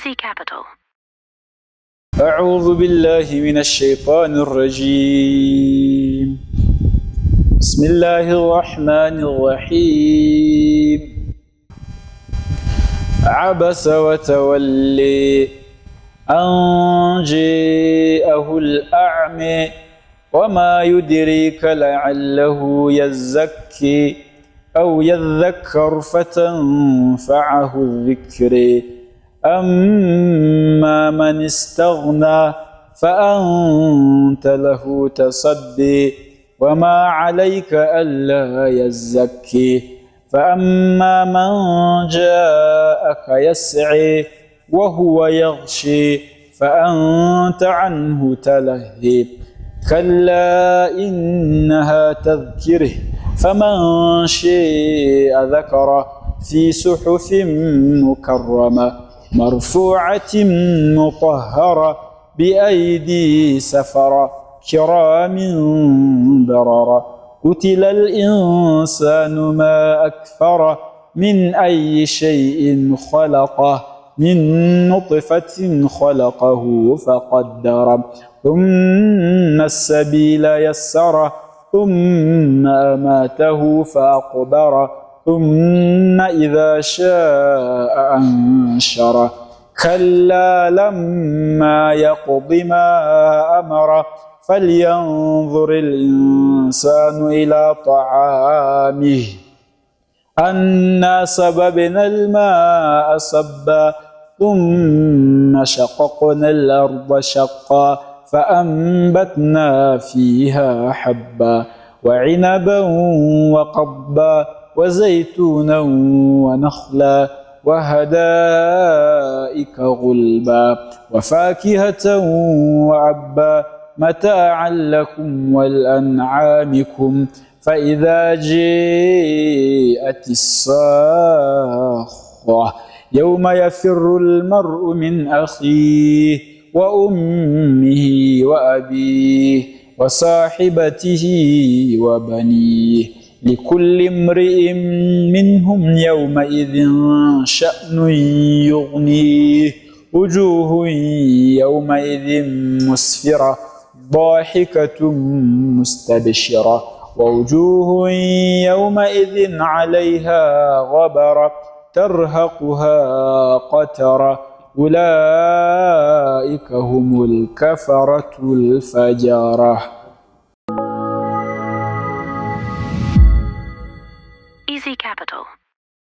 Easy Capital. أعوذ بالله من الشيطان الرجيم. بسم الله الرحمن الرحيم. عبس وتولي أن جاءه الأعمى وما يدريك لعله يزكي أو يذكر فتنفعه الذكر أما من استغنى فأنت له تصدي وما عليك ألا يزكي فأما من جاءك يسعي وهو يغشي فأنت عنه تلهي كلا إنها تذكره فمن شاء ذكره في صحف مكرمة مرفوعة مطهرة بأيدي سفرة كرام بررة قتل الإنسان ما أكفره من أي شيء خلقه من نطفة خلقه فقدره ثم السبيل يسره ثم أماته فأقبره ثم إذا شاء أنشره كلا لما يقض ما أمره فلينظر الإنسان إلى طعامه أنا صببنا الماء صبا ثم شققنا الأرض شقا فأنبتنا فيها حبا وعنبا وقضبا وزيتونا ونخلا وحدائق غلبا وفاكهة وأبا متاعا لكم ولأنعامكم فإذا جاءت الصاخة يوم يفر المرء من أخيه وأمه وأبيه وصاحبته وبنيه لكل امرئ منهم يومئذ شأن يغنيه وجوه يومئذ مسفرة ضاحكة مستبشرة ووجوه يومئذ عليها غبرة ترهقها قترة أولئك هم الكفرة الفجرة.